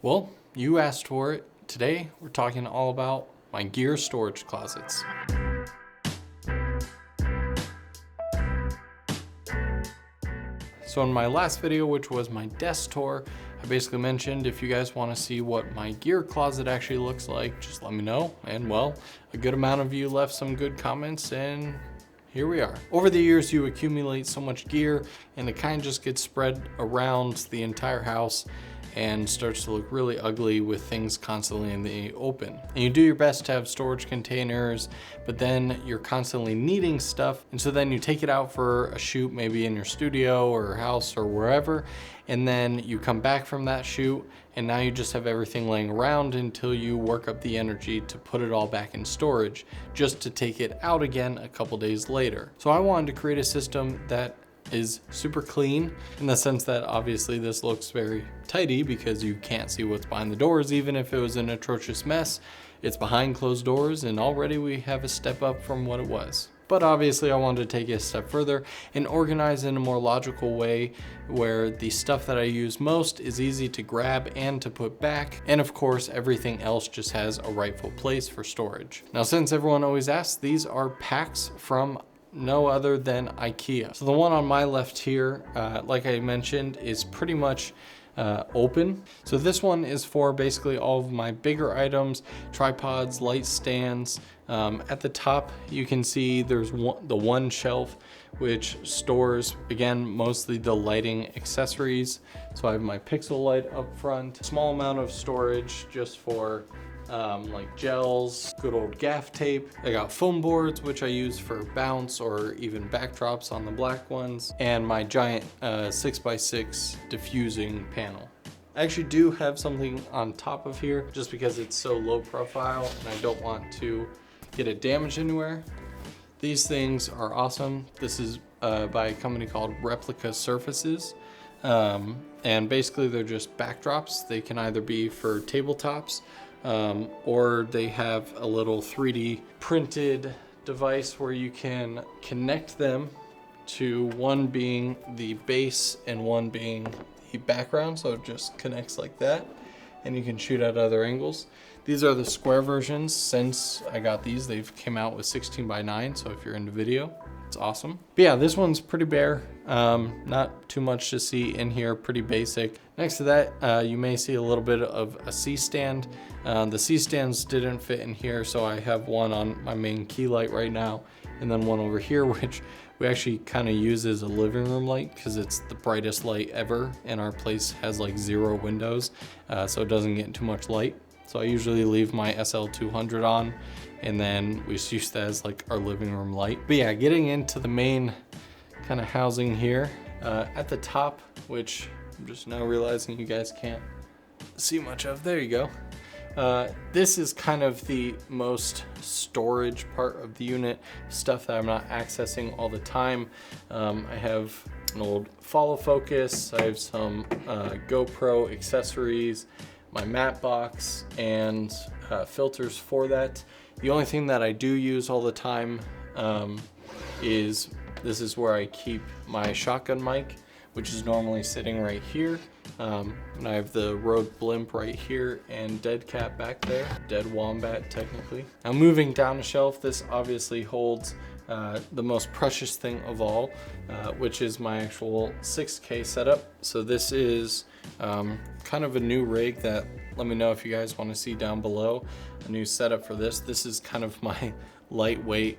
Well, you asked for it. Today, we're talking all about my gear storage closets. So in my last video, which was my desk tour, I basically mentioned if you guys want to see what my gear closet actually looks like, just let me know. And well, a good amount of you left some good comments, and here we are. Over the years, you accumulate so much gear and it kind of just gets spread around the entire house and starts to look really ugly with things constantly in the open. And you do your best to have storage containers, but then you're constantly needing stuff. And so then you take it out for a shoot, maybe in your studio or house or wherever. And then you come back from that shoot and now you just have everything laying around until you work up the energy to put it all back in storage, just to take it out again a couple days later. So I wanted to create a system that is super clean in the sense that obviously this looks very tidy because you can't see what's behind the doors. Even if it was an atrocious mess, it's behind closed doors and already we have a step up from what it was. But obviously I wanted to take it a step further and organize in a more logical way where the stuff that I use most is easy to grab and to put back. And of course, everything else just has a rightful place for storage. Now, since everyone always asks, these are packs from no other than IKEA. So the one on my left here, like I mentioned, is pretty much open. So this one is for basically all of my bigger items, tripods, light stands. At the top, you can see there's the one shelf, which stores, again, mostly the lighting accessories. So I have my pixel light up front, small amount of storage just for like gels, good old gaff tape. I got foam boards, which I use for bounce or even backdrops on the black ones, and my giant 6x6 diffusing panel. I actually do have something on top of here just because it's so low profile and I don't want to get it damaged anywhere. These things are awesome. This is by a company called Replica Surfaces. And basically they're just backdrops. They can either be for tabletops, or they have a little 3D printed device where you can connect them to one being the base and one being the background. So it just connects like that and you can shoot at other angles. These are the square versions. Since I got these, they've came out with 16:9. So if you're into video, it's awesome. But yeah, this one's pretty bare. Not too much to see in here, pretty basic. Next to that, you may see a little bit of a C-stand. The C-stands didn't fit in here, so I have one on my main key light right now, and then one over here, which we actually kind of use as a living room light because it's the brightest light ever, and our place has like 0 windows, so it doesn't get too much light. So I usually leave my SL200 on, and then we just use that as like our living room light. But yeah, getting into the main kind of housing here, at the top, which I'm just now realizing you guys can't see much of. There you go. This is kind of the most storage part of the unit, stuff that I'm not accessing all the time. I have an old follow focus, I have some GoPro accessories, my matte box, and filters for that. The only thing that I do use all the time is this is where I keep my shotgun mic, which is normally sitting right here. And I have the Rode Blimp right here and Dead Cat back there, Dead Wombat technically. Now moving down a shelf, this obviously holds the most precious thing of all, which is my actual 6K setup. So this is kind of a new rig that, let me know if you guys want to see down below, a new setup for this. This is kind of my lightweight,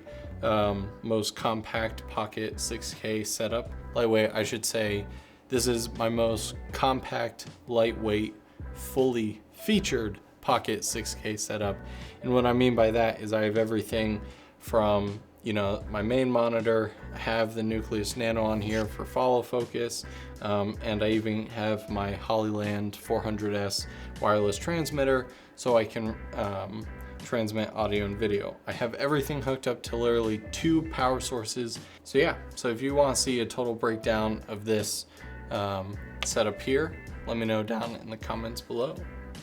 most compact pocket 6K setup. Lightweight, I should say. This is my most compact, lightweight, fully featured pocket 6K setup. And what I mean by that is I have everything from, you know, my main monitor, I have the Nucleus Nano on here for follow focus, and I even have my Hollyland 400S wireless transmitter so I can transmit audio and video. I have everything hooked up to literally 2 power sources. So yeah, so if you want to see a total breakdown of this setup here, let me know down in the comments below.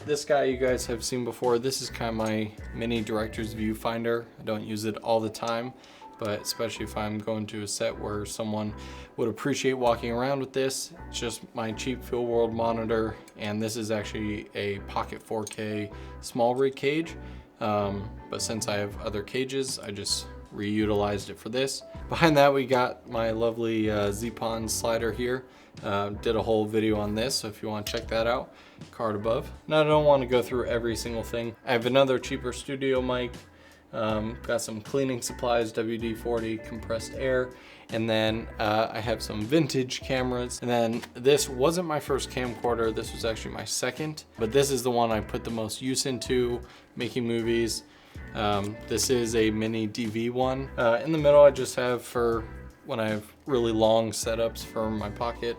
This guy you guys have seen before. This is kind of my mini director's viewfinder. I don't use it all the time, but especially if I'm going to a set where someone would appreciate walking around with this. It's just my cheap Field World monitor, and this is actually a Pocket 4K small rig cage, but since I have other cages, I just reutilized it for this. Behind that, we got my lovely Z-Pon slider here. Did a whole video on this, so if you want to check that out, card above. Now, I don't want to go through every single thing. I have another cheaper studio mic, got some cleaning supplies, WD-40 compressed air, and then I have some vintage cameras. And then this wasn't my first camcorder, this was actually my second, but this is the one I put the most use into making movies. This is a mini DV one. In the middle, I just have for when I have really long setups for my pocket,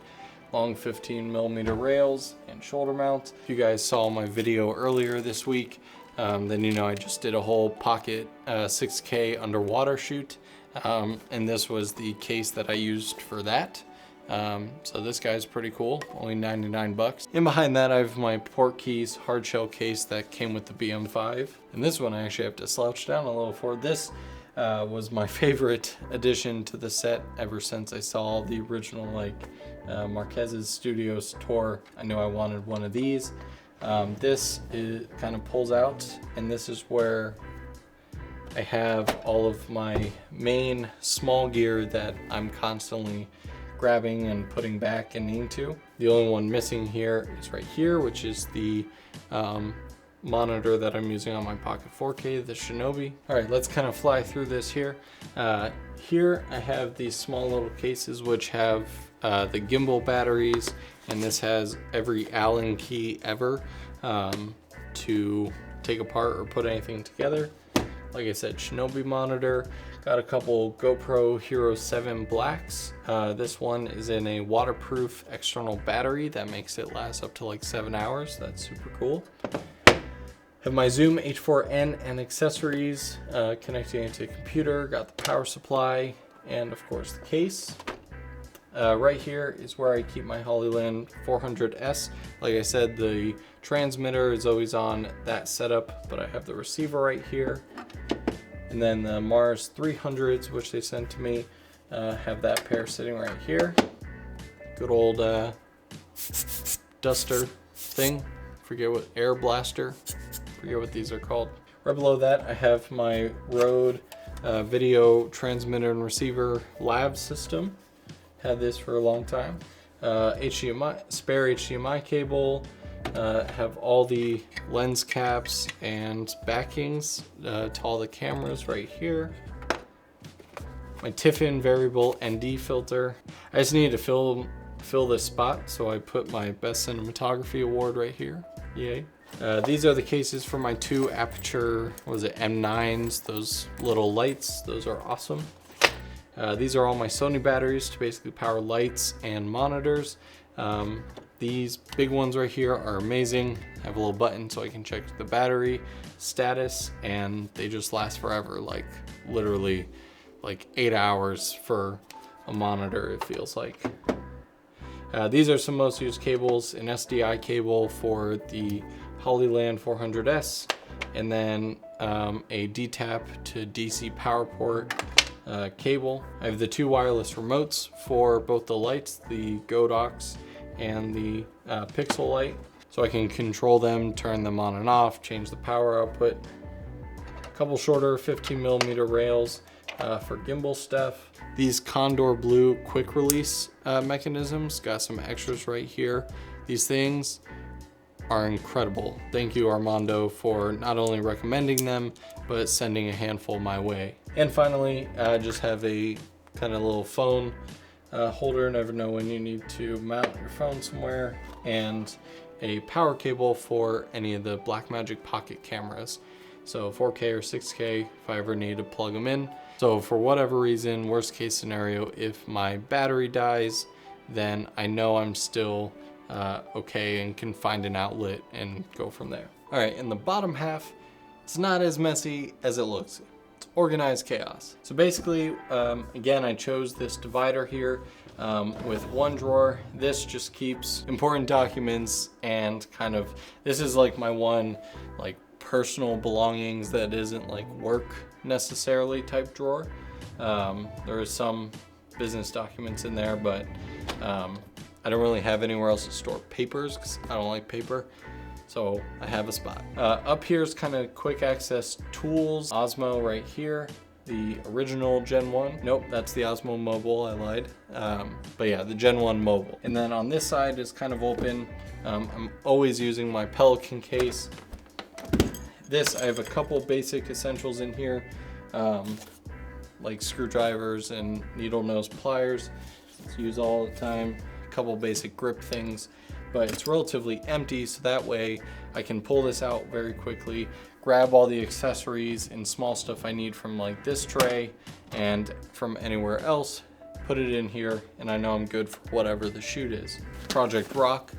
long 15mm rails and shoulder mounts. If you guys saw my video earlier this week, then you know I just did a whole pocket 6K underwater shoot, and this was the case that I used for that. So this guy's pretty cool, only 99 bucks. And behind that, I have my Portkeys hard shell case that came with the BM5. And this one I actually have to slouch down a little for. This was my favorite addition to the set ever since I saw the original Marquez's Studios tour. I knew I wanted one of these. This kind of pulls out, and this is where I have all of my main small gear that I'm constantly grabbing and putting back and into. The only one missing here is right here, which is the monitor that I'm using on my Pocket 4K, the Shinobi. All right, let's kind of fly through this here. Here I have these small little cases which have the gimbal batteries, and this has every Allen key ever to take apart or put anything together. Like I said, Shinobi monitor. Got a couple GoPro Hero 7 Blacks. This one is in a waterproof external battery that makes it last up to like 7 hours. That's super cool. Have my Zoom H4n and accessories, connecting it to a computer. Got the power supply and of course the case. Right here is where I keep my Hollyland 400S. Like I said, the transmitter is always on that setup, but I have the receiver right here. And then the Mars 300s, which they sent to me, have that pair sitting right here. Good old duster thing. Forget what, air blaster. Forget what these are called. Right below that, I have my Rode video transmitter and receiver lab system. Had this for a long time. HDMI, spare HDMI cable. Have all the lens caps and backings to all the cameras right here. My Tiffin variable ND filter. I just needed to fill this spot, so I put my Best Cinematography Award right here. Yay. These are the cases for my two Aperture, what was it, M9s, those little lights. Those are awesome. These are all my Sony batteries to basically power lights and monitors. These big ones right here are amazing. I have a little button so I can check the battery status, and they just last forever, like literally like 8 hours for a monitor, it feels like. These are some most used cables, an SDI cable for the Hollyland 400S, and then a DTAP to DC power port cable. I have the two wireless remotes for both the lights, the Godox and the Pixel light, so I can control them, turn them on and off, change the power output. A couple shorter 15mm rails for gimbal stuff. These Condor Blue quick release mechanisms, got some extras right here. These things are incredible. Thank you, Armando, for not only recommending them, but sending a handful my way. And finally, I just have a kind of little phone holder, never know when you need to mount your phone somewhere, and a power cable for any of the Blackmagic Pocket cameras. So 4K or 6K if I ever need to plug them in. So for whatever reason, worst case scenario, if my battery dies, then I know I'm still okay and can find an outlet and go from there. All right, in the bottom half, it's not as messy as it looks. It's organized chaos. So basically, again, I chose this divider here with one drawer. This just keeps important documents and kind of, this is like my one like personal belongings that isn't like work necessarily type drawer. There is some business documents in there, but I don't really have anywhere else to store papers because I don't like paper. So I have a spot. Up here is kind of quick access tools. Osmo right here. The original Gen 1. Nope, that's the Osmo Mobile, I lied. But yeah, the Gen 1 Mobile. And then on this side is kind of open. I'm always using my Pelican case. I have a couple basic essentials in here, like screwdrivers and needle nose pliers. It's used all the time. A couple basic grip things, but it's relatively empty, so that way I can pull this out very quickly, grab all the accessories and small stuff I need from like this tray and from anywhere else, put it in here, and I know I'm good for whatever the shoot is. Project Rock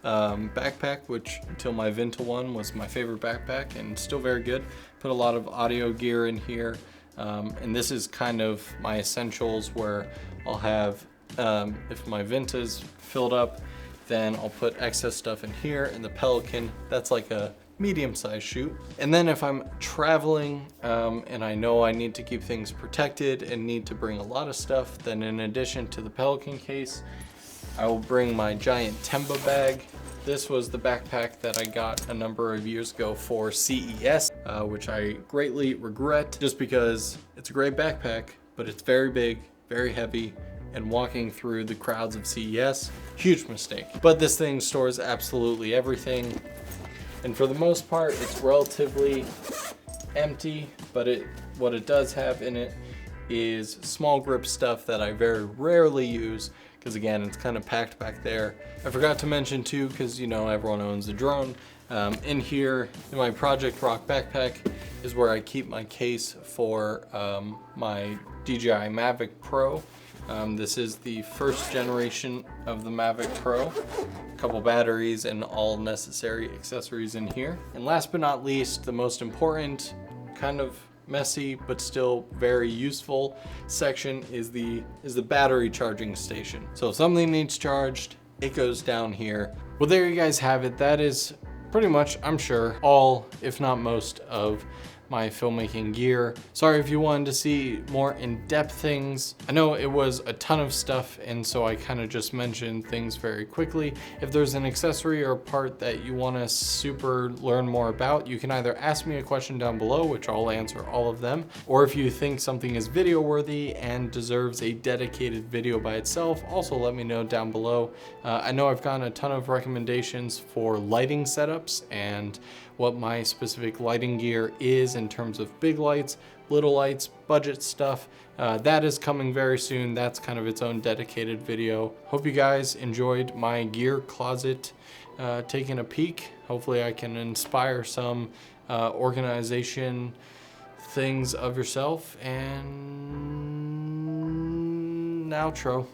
backpack, which until my Vinta one was my favorite backpack and still very good. Put a lot of audio gear in here, and this is kind of my essentials where I'll have, if my Vinta's filled up, then I'll put excess stuff in here. And the Pelican, that's like a medium-sized shoot. And then if I'm traveling and I know I need to keep things protected and need to bring a lot of stuff, then in addition to the Pelican case, I will bring my giant Temba bag. This was the backpack that I got a number of years ago for CES, which I greatly regret just because it's a great backpack, but it's very big, very heavy, and walking through the crowds of CES, huge mistake. But this thing stores absolutely everything. And for the most part, it's relatively empty, but what it does have in it is small grip stuff that I very rarely use, because again, it's kind of packed back there. I forgot to mention too, because you know everyone owns a drone. In here, in my Project Rock backpack, is where I keep my case for my DJI Mavic Pro. This is the first generation of the Mavic Pro. A couple batteries and all necessary accessories in here. And last but not least, the most important, kind of messy but still very useful section is the battery charging station. So if something needs charged, it goes down here. Well, there you guys have it. That is pretty much, I'm sure, all, if not most, of my filmmaking gear. Sorry if you wanted to see more in-depth things. I know it was a ton of stuff, and so I kind of just mentioned things very quickly. If there's an accessory or part that you want to super learn more about, you can either ask me a question down below, which I'll answer all of them, or if you think something is video worthy and deserves a dedicated video by itself, also let me know down below. I know I've gotten a ton of recommendations for lighting setups and what my specific lighting gear is in terms of big lights, little lights, budget stuff. That is coming very soon. That's kind of its own dedicated video. Hope you guys enjoyed my gear closet taking a peek. Hopefully I can inspire some organization things of yourself. And outro.